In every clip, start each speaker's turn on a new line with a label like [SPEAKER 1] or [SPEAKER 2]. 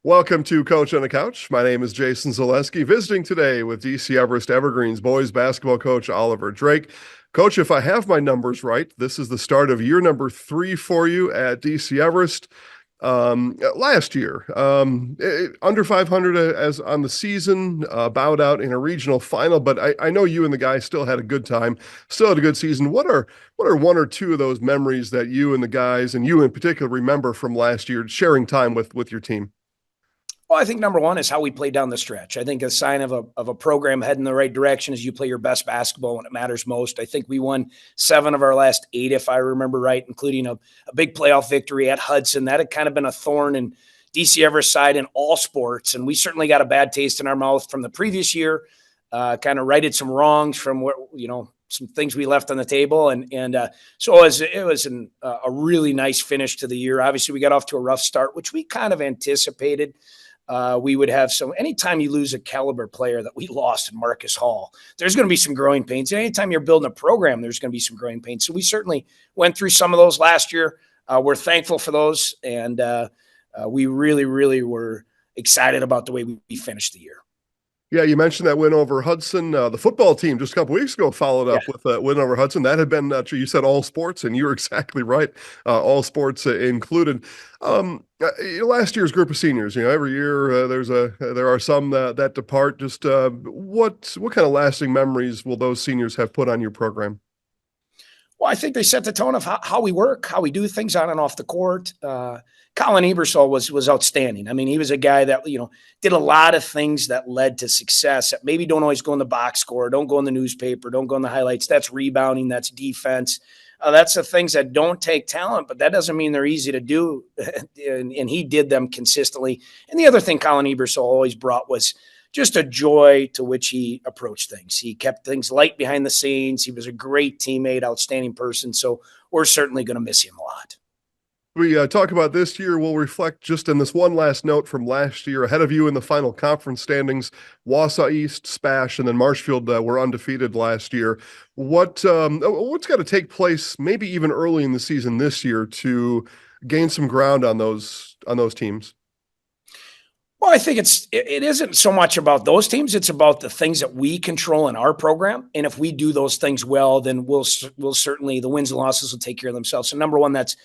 [SPEAKER 1] Welcome to Coach on the Couch. My name is Jason Zaleski, visiting today with DC Everest Evergreens boys basketball coach Oliver Drake. Coach, if I have my numbers right, this is the start of year number 3 for you at DC Everest. Last year, under 500 as on the season, bowed out in a regional final, but I know you and the guys still had a good time, still had a good season. What are one or two of those memories that you and the guys, and you in particular, remember from last year, sharing time with your team?
[SPEAKER 2] Well, I think number one is how we play down the stretch. I think a sign of a program heading in the right direction is you play your best basketball when it matters most. I think we won 7 of our last 8, if I remember right, including a big playoff victory at Hudson. That had kind of been a thorn in DC Everest side in all sports, and we certainly got a bad taste in our mouth from the previous year. Kind of righted some wrongs from what some things we left on the table, so it was a really nice finish to the year. Obviously, we got off to a rough start, which we kind of anticipated. We would have anytime you lose a caliber player that we lost in Marcus Hall, there's going to be some growing pains. And anytime you're building a program, there's going to be some growing pains. So we certainly went through some of those last year. We're thankful for those. And we really, really were excited about the way we finished the year.
[SPEAKER 1] Yeah, you mentioned that win over Hudson. The football team just a couple weeks ago followed up with a win over Hudson. That had been, you said all sports, and you were exactly right, all sports included. Last year's group of seniors, every year there are some that depart. Just what kind of lasting memories will those seniors have put on your program?
[SPEAKER 2] Well, I think they set the tone of how we work, how we do things on and off the court. Colin Ebersol was outstanding. I mean, he was a guy that, did a lot of things that led to success that maybe don't always go in the box score, don't go in the newspaper, don't go in the highlights. That's rebounding, that's defense. That's the things that don't take talent, but that doesn't mean they're easy to do. and he did them consistently. And the other thing Colin Ebersol always brought was just a joy to which he approached things. He kept things light behind the scenes. He was a great teammate, outstanding person. So we're certainly going to miss him a lot.
[SPEAKER 1] We talk about this year. We'll reflect just in this one last note from last year. Ahead of you in the final conference standings, Wausau East, Spash, and then Marshfield were undefeated last year. What's got to take place, maybe even early in the season this year, to gain some ground on those teams?
[SPEAKER 2] Well, I think it isn't so much about those teams. It's about the things that we control in our program. And if we do those things well, then we'll certainly, the wins and losses will take care of themselves. So number one, that's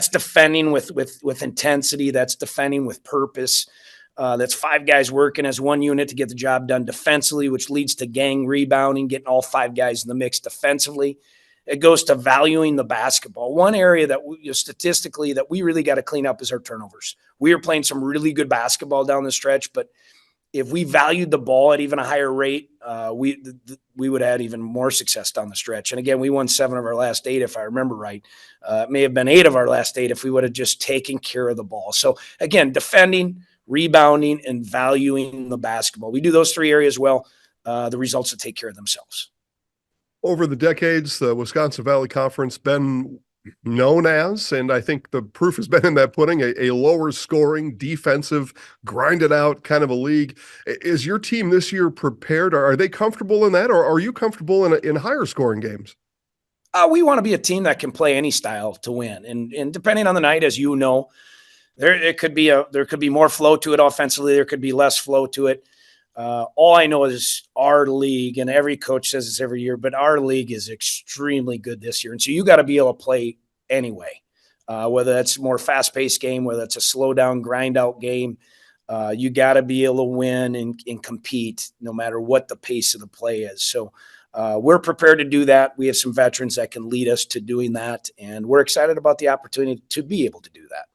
[SPEAKER 2] defending with intensity. That's defending with purpose. That's 5 guys working as one unit to get the job done defensively, which leads to gang rebounding, getting all 5 guys in the mix defensively. It goes to valuing the basketball. One area that statistically that we really got to clean up is our turnovers. We are playing some really good basketball down the stretch, but if we valued the ball at even a higher rate, we would have had even more success down the stretch. And again, we won 7 of our last 8, if I remember right. It may have been 8 of our last 8 if we would have just taken care of the ball. So again, defending, rebounding, and valuing the basketball. We do those 3 areas well. The results will take care of themselves.
[SPEAKER 1] Over the decades, the Wisconsin Valley Conference been known as, and I think the proof has been in that pudding, a lower scoring, defensive, grinded out kind of a league. Is your team this year prepared? Are they comfortable in that, or are you comfortable in higher scoring games?
[SPEAKER 2] We want to be a team that can play any style to win, and depending on the night, as you know, there could be more flow to it offensively. There could be less flow to it. All I know is our league, and every coach says this every year, but our league is extremely good this year. And so you got to be able to play anyway, whether that's a more fast-paced game, whether it's a slow-down, grind-out game. You got to be able to win and compete no matter what the pace of the play is. So we're prepared to do that. We have some veterans that can lead us to doing that, and we're excited about the opportunity to be able to do that.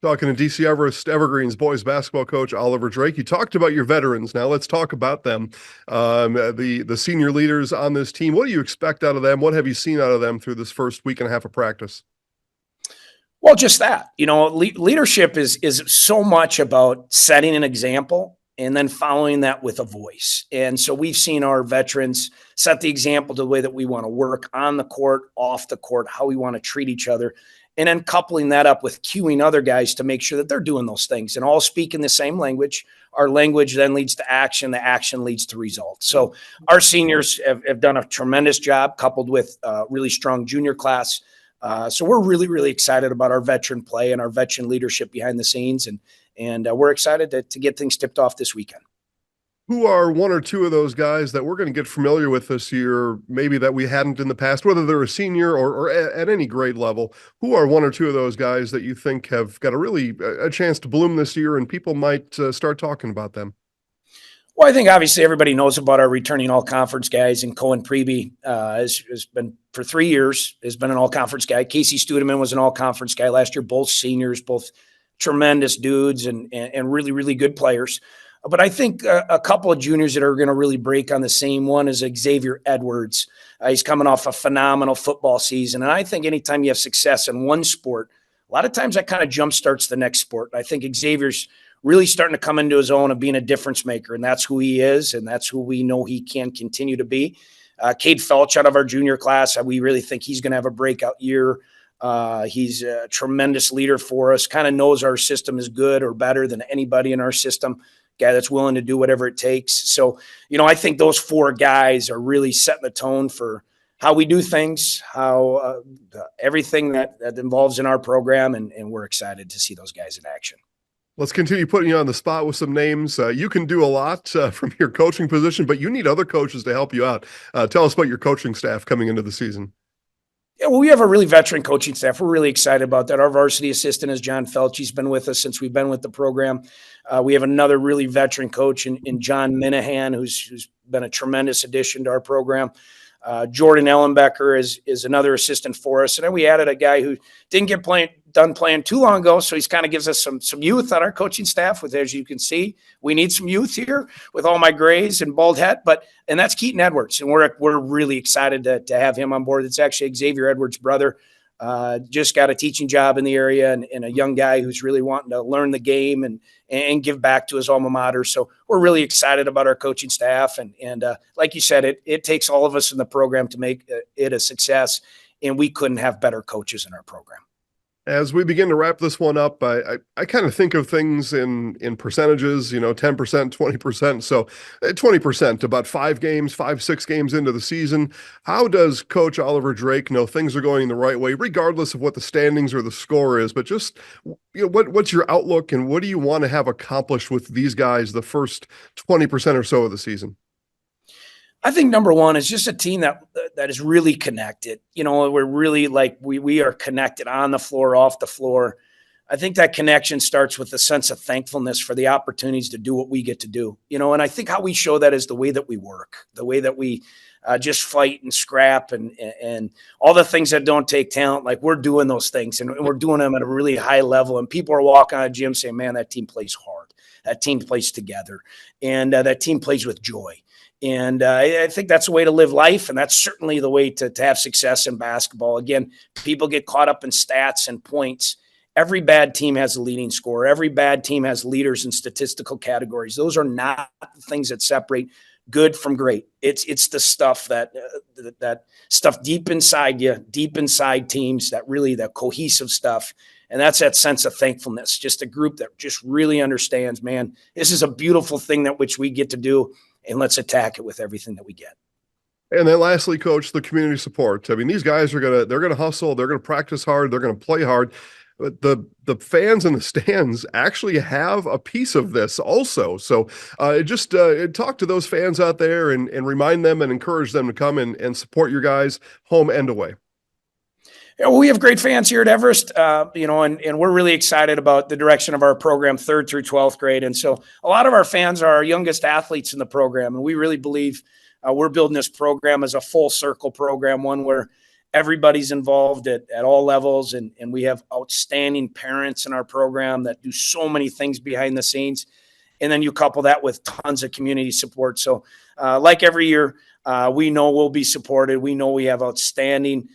[SPEAKER 1] Talking to DC Everest Evergreens boys basketball coach Oliver Drake. You talked about your veterans. Now let's talk about them. The senior leaders on this team. What do you expect out of them? What have you seen out of them through this first week and a half of practice?
[SPEAKER 2] Well, just that. Leadership is so much about setting an example and then following that with a voice. And so we've seen our veterans set the example to the way that we want to work on the court, off the court, how we want to treat each other. And then coupling that up with cueing other guys to make sure that they're doing those things and all speaking the same language. Our language then leads to action. The action leads to results. So our seniors have done a tremendous job, coupled with a really strong junior class. So we're really, really excited about our veteran play and our veteran leadership behind the scenes. And we're excited to get things tipped off this weekend.
[SPEAKER 1] Who are one or two of those guys that we're going to get familiar with this year, maybe that we hadn't in the past, whether they're a senior or at any grade level? Who are one or two of those guys that you think have got a chance to bloom this year and people might start talking about them?
[SPEAKER 2] Well, I think obviously everybody knows about our returning all-conference guys, and Cohen Preby has been for 3 years, has been an all-conference guy. Casey Studeman was an all-conference guy last year, both seniors, both tremendous dudes and really, really good players. But I think a couple of juniors that are going to really break on the same one is Xavier Edwards. He's coming off a phenomenal football season. And I think anytime you have success in one sport, a lot of times that kind of jumpstarts the next sport. I think Xavier's really starting to come into his own of being a difference maker, and that's who he is, and that's who we know he can continue to be. Cade Felch out of our junior class, we really think he's going to have a breakout year. He's a tremendous leader for us, kind of knows our system is good or better than anybody in our system, guy that's willing to do whatever it takes. So, I think those 4 guys are really setting the tone for how we do things, how everything that involves in our program, and we're excited to see those guys in action.
[SPEAKER 1] Let's continue putting you on the spot with some names. You can do a lot from your coaching position, but you need other coaches to help you out. Tell us about your coaching staff coming into the season.
[SPEAKER 2] Yeah, well, we have a really veteran coaching staff. We're really excited about that. Our varsity assistant is John Felch. He's been with us since we've been with the program. We have another really veteran coach in John Minahan, who's been a tremendous addition to our program. Jordan Ellenbecker is another assistant for us. And then we added a guy who didn't get done playing too long ago, so he's kind of gives us some youth on our coaching staff. With, as you can see, we need some youth here with all my grays and bald head. And that's Keaton Edwards, and we're really excited to have him on board. It's actually Xavier Edwards' brother. Just got a teaching job in the area, and a young guy who's really wanting to learn the game and give back to his alma mater. So we're really excited about our coaching staff. And like you said, it takes all of us in the program to make it a success, and we couldn't have better coaches in our program.
[SPEAKER 1] As we begin to wrap this one up, I kind of think of things in percentages, 10%, 20%. So 20%, about 6 games into the season. How does Coach Oliver Drake know things are going the right way, regardless of what the standings or the score is? But just, what's your outlook, and what do you want to have accomplished with these guys the first 20% or so of the season?
[SPEAKER 2] I think number one is just a team that is really connected. We're really we are connected on the floor, off the floor. I think that connection starts with a sense of thankfulness for the opportunities to do what we get to do. And I think how we show that is the way that we work, the way that we just fight and scrap and all the things that don't take talent. Like, we're doing those things, and we're doing them at a really high level. And people are walking out of the gym saying, man, that team plays hard. That team plays together, and that team plays with joy. And I think that's the way to live life, and that's certainly the way to have success in basketball. Again, people get caught up in stats and points. Every bad team has a leading scorer. Every bad team has leaders in statistical categories. Those are not the things that separate good from great. It's the stuff that stuff deep inside you, deep inside teams, that cohesive stuff. And that's that sense of thankfulness, just a group that just really understands, man, this is a beautiful thing that which we get to do, and let's attack it with everything that we get.
[SPEAKER 1] And then lastly, Coach, the community support. I mean, these guys they're gonna hustle, they're gonna practice hard, they're gonna play hard. But the fans in the stands actually have a piece of this also. So just talk to those fans out there and remind them and encourage them to come and support your guys home and away.
[SPEAKER 2] Yeah, well, we have great fans here at Everest, and we're really excited about the direction of our program, 3rd through 12th grade. And so a lot of our fans are our youngest athletes in the program, and we really believe we're building this program as a full circle program, one where everybody's involved at all levels, and we have outstanding parents in our program that do so many things behind the scenes. And then you couple that with tons of community support. So like every year, we know we'll be supported. We know we have outstanding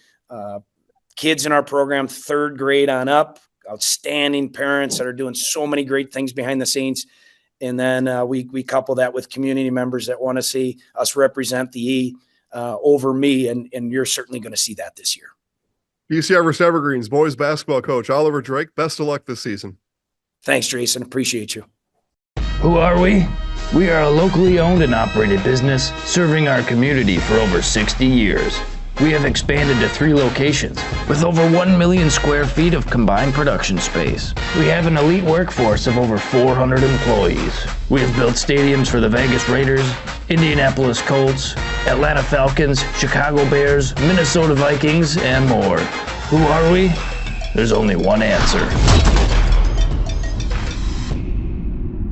[SPEAKER 2] kids in our program, 3rd grade on up, outstanding parents that are doing so many great things behind the scenes. And then we couple that with community members that want to see us represent the E over me, and you're certainly going to see that this year.
[SPEAKER 1] DC Everest Evergreens boys basketball coach Oliver Drake, best of luck this season.
[SPEAKER 2] Thanks, Jason. Appreciate you.
[SPEAKER 3] Who are we? We are a locally owned and operated business serving our community for over 60 years. We have expanded to 3 locations with over 1 million square feet of combined production space. We have an elite workforce of over 400 employees. We have built stadiums for the Vegas Raiders, Indianapolis Colts, Atlanta Falcons, Chicago Bears, Minnesota Vikings, and more. Who are we? There's only one answer.